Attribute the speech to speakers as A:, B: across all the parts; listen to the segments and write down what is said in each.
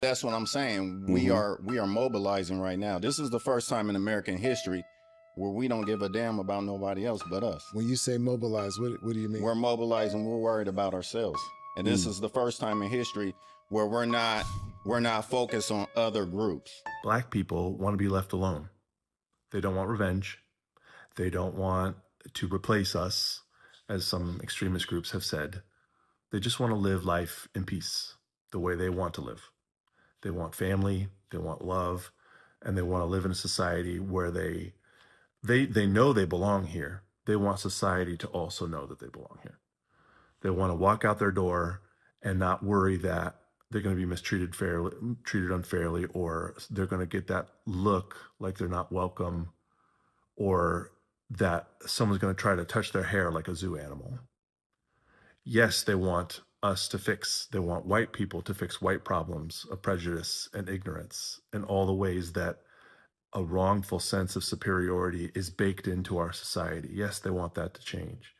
A: That's what I'm saying. We are mobilizing right now. This is the first time in American history where we don't give a damn about nobody else but us.
B: When you say mobilize, what do you mean?
A: We're mobilizing. We're worried about ourselves, and this is the first time in history where we're not focused on other groups.
C: Black people want to be left alone. They don't want revenge. They don't want to replace us, as some extremist groups have said. They just want to live life in peace, the way they want to live. They want family, they want love, and they want to live in a society where they know they belong here. They want society to also know that they belong here. They want to walk out their door and not worry that they're going to be treated unfairly, or they're going to get that look like they're not welcome, or that someone's going to try to touch their hair like a zoo animal. Yes, they want they want white people to fix white problems of prejudice and ignorance and all the ways that a wrongful sense of superiority is baked into our society. Yes, they want that to change.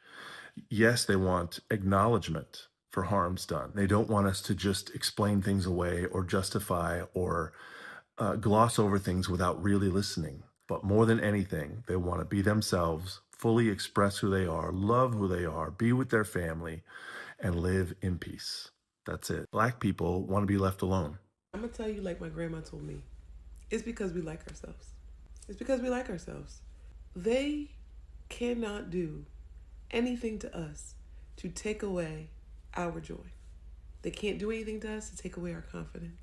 C: Yes, they want acknowledgement for harms done. They don't want us to just explain things away or justify or gloss over things without really listening. But more than anything, they want to be themselves, fully express who they are, love who they are, be with their family, and live in peace. That's it. Black people want to be left alone.
D: I'm going to tell you like my grandma told me. It's because we like ourselves. It's because we like ourselves. They cannot do anything to us to take away our joy. They can't do anything to us to take away our confidence.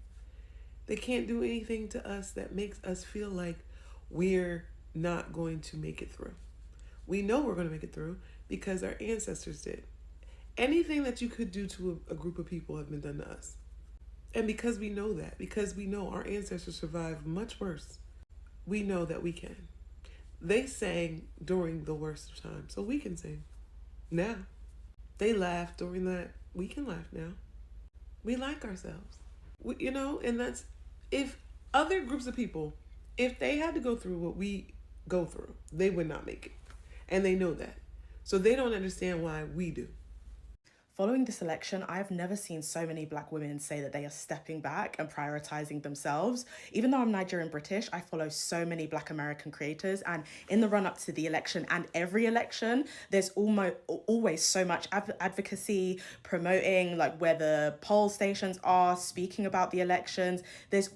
D: They can't do anything to us that makes us feel like we're not going to make it through. We know we're going to make it through because our ancestors did. Anything that you could do to a group of people have been done to us. And because we know that, because we know our ancestors survived much worse, we know that we can. They sang during the worst of times, so we can sing now. They laughed during that, we can laugh now. We like ourselves. And that's, if other groups of people, if they had to go through what we go through, they would not make it. And they know that. So they don't understand why we do.
E: Following this election, I've never seen so many Black women say that they are stepping back and prioritizing themselves. Even though I'm Nigerian British, I follow so many Black American creators, and in the run up to the election and every election, there's always so much advocacy, promoting like where the poll stations are, speaking about the elections. There's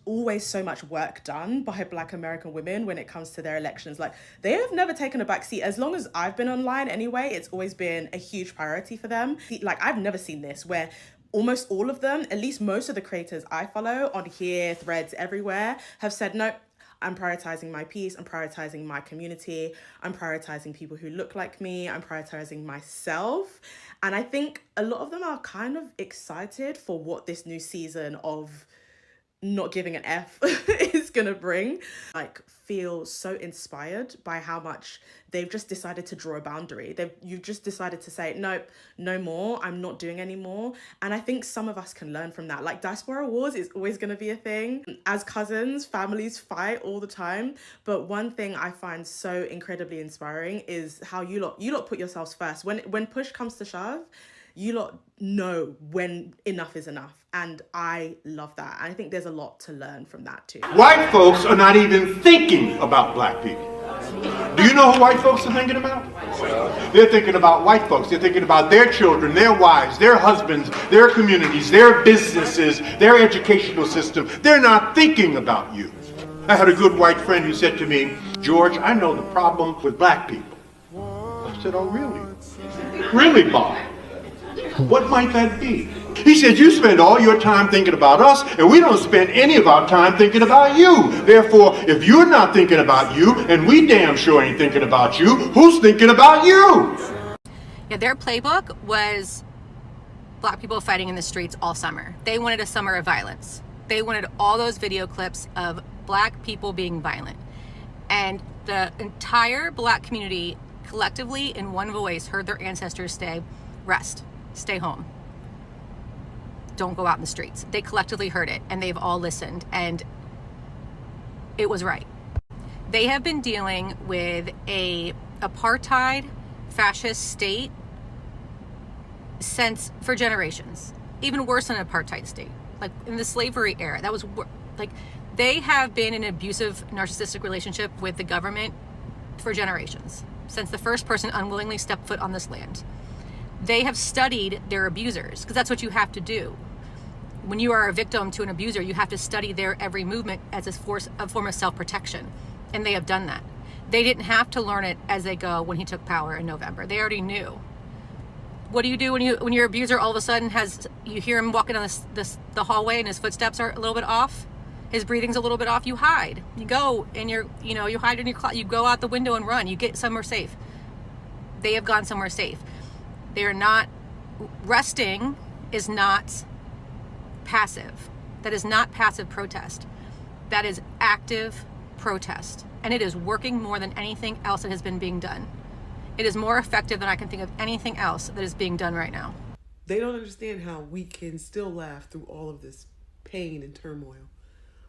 E: always so much work done by Black American women when it comes to their elections. Like, they have never taken a backseat. As long as I've been online anyway, it's always been a huge priority for them. Like, I've never seen this where almost all of them, at least most of the creators I follow on here, threads, everywhere, have said, nope, I'm prioritizing my peace, I'm prioritizing my community, I'm prioritizing people who look like me, I'm prioritizing myself. And I think a lot of them are kind of excited for what this new season of not giving an F is gonna bring. Like, feel so inspired by how much they've just decided to draw a boundary. You've just decided to say, nope, no more, I'm not doing anymore. And I think some of us can learn from that. Like, diaspora wars is always gonna be a thing. As cousins, families fight all the time. But one thing I find so incredibly inspiring is how you lot put yourselves first. When push comes to shove, you lot know when enough is enough. And I love that. And I think there's a lot to learn from that too.
F: White folks are not even thinking about black people. Do you know who white folks are thinking about? They're thinking about white folks. They're thinking about their children, their wives, their husbands, their communities, their businesses, their educational system. They're not thinking about you. I had a good white friend who said to me, George, I know the problem with black people. I said, oh, really? Really, Bob? What might that be? He said, you spend all your time thinking about us, and we don't spend any of our time thinking about you. Therefore, if you're not thinking about you, and we damn sure ain't thinking about you, who's thinking about you?
G: Yeah, their playbook was black people fighting in the streets all summer. They wanted a summer of violence. They wanted all those video clips of black people being violent. And the entire black community collectively in one voice heard their ancestors say, rest, stay home. Don't go out in the streets. They collectively heard it, and they've all listened, and it was right. They have been dealing with a apartheid fascist state for generations, even worse than an apartheid state. like in the slavery era. That was like, they have been in an abusive narcissistic relationship with the government for generations, since the first person unwillingly stepped foot on this land. They have studied their abusers, because that's what you have to do. When you are a victim to an abuser, you have to study their every movement as a form of self-protection. And they have done that. They didn't have to learn it as they go when he took power in November. They already knew. What do you do when your abuser all of a sudden you hear him walking down the hallway and his footsteps are a little bit off? His breathing's a little bit off. You hide. You go and you hide in your closet. You go out the window and run. You get somewhere safe. They have gone somewhere safe. They're not, resting is not passive. That is not passive protest. That is active protest. And it is working more than anything else that has been being done. It is more effective than I can think of anything else that is being done right now.
D: They don't understand how we can still laugh through all of this pain and turmoil.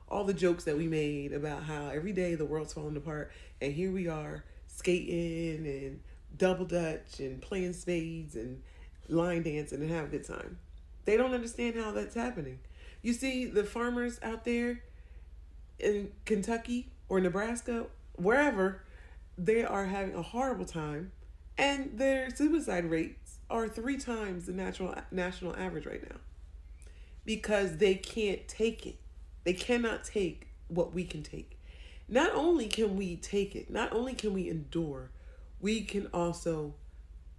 D: All the jokes that we made about how every day the world's falling apart, and here we are skating and double dutch and playing spades and line dancing and have a good time. They don't understand how that's happening. You see the farmers out there in Kentucky or Nebraska, wherever, they are having a horrible time, and their suicide rates are 3 times the national average right now, because they can't take it. They cannot take what we can take. Not only can we take it, not only can we endure, we can also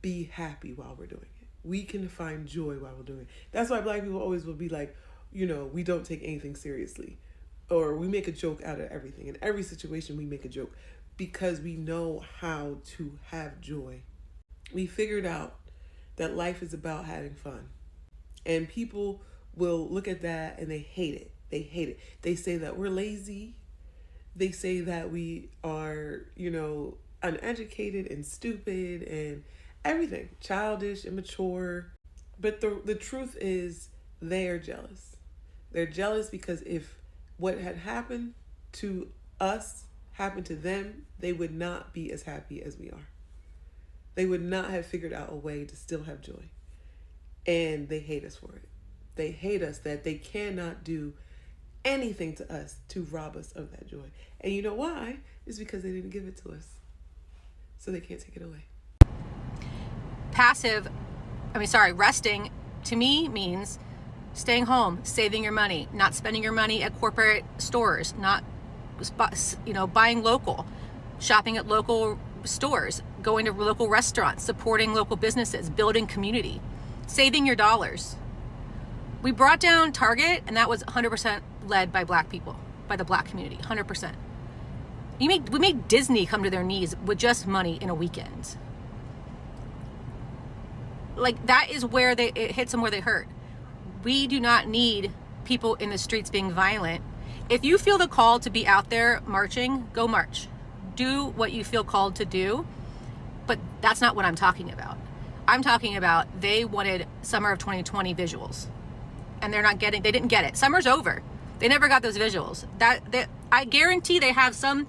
D: be happy while we're doing it. We can find joy while we're doing it. That's why Black people always will be like, we don't take anything seriously, or we make a joke out of everything. In every situation, we make a joke because we know how to have joy. We figured out that life is about having fun, and people will look at that and they hate it. They hate it. They say that we're lazy. They say that we are, uneducated and stupid and everything, childish, immature. But the truth is, they are jealous. They're jealous because if what had happened to us happened to them, they would not be as happy as we are. They would not have figured out a way to still have joy. And they hate us for it. They hate us that they cannot do anything to us to rob us of that joy. And you know why? It's because they didn't give it to us. So they can't take it away.
G: Resting to me means staying home, saving your money, not spending your money at corporate stores, not buying local, shopping at local stores, going to local restaurants, supporting local businesses, building community, saving your dollars. We brought down Target, and that was 100% led by Black people, by the Black community, 100%. We made Disney come to their knees with just money in a weekend. Like, that is where it hits them where they hurt. We do not need people in the streets being violent. If you feel the call to be out there marching, go march. Do what you feel called to do, but that's not what I'm talking about. I'm talking about they wanted summer of 2020 visuals, and they didn't get it. Summer's over. They never got those visuals. I guarantee they have some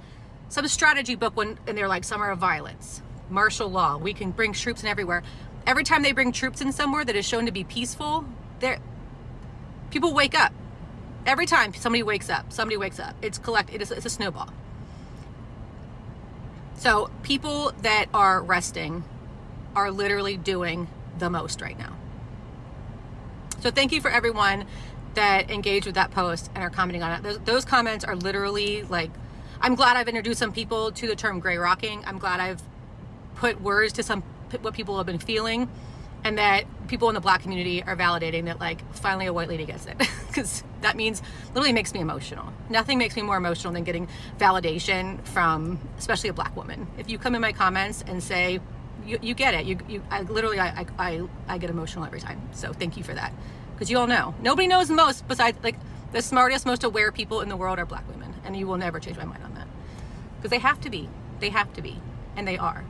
G: strategy book and they're like, summer of violence, martial law, we can bring troops in everywhere. Every time they bring troops in somewhere that is shown to be peaceful, people wake up. Every time somebody wakes up. It's a snowball. So people that are resting are literally doing the most right now. So thank you for everyone that engaged with that post and are commenting on it. Those comments are literally like, I'm glad I've introduced some people to the term gray rocking. I'm glad I've put words to what people have been feeling, and that people in the Black community are validating that, like, finally a white lady gets it. Because that literally makes me emotional. Nothing makes me more emotional than getting validation from, especially a Black woman. If you come in my comments and say, you get it, I get emotional every time. So thank you for that. Because you all know, nobody knows the most besides, like, the smartest, most aware people in the world are Black women. And you will never change my mind on that. Because they have to be. And they are.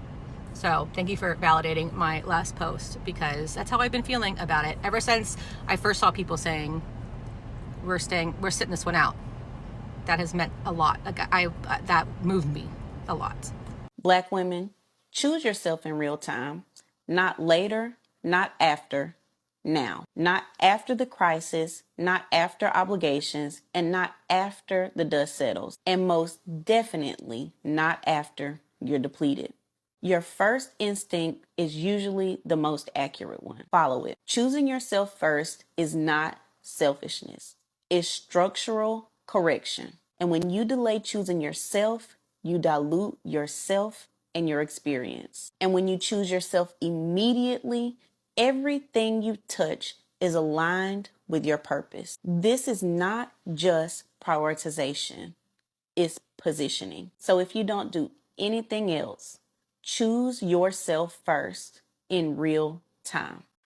G: So thank you for validating my last post, because that's how I've been feeling about it ever since I first saw people saying we're sitting this one out. That has meant a lot. Like, that moved me a lot.
H: Black women, choose yourself in real time, not later, not after, now, not after the crisis, not after obligations, and not after the dust settles, and most definitely not after you're depleted. Your first instinct is usually the most accurate one. Follow it. Choosing yourself first is not selfishness. It's structural correction. And when you delay choosing yourself, you dilute yourself and your experience. And when you choose yourself immediately, everything you touch is aligned with your purpose. This is not just prioritization, it's positioning. So if you don't do anything else, choose yourself first in real time.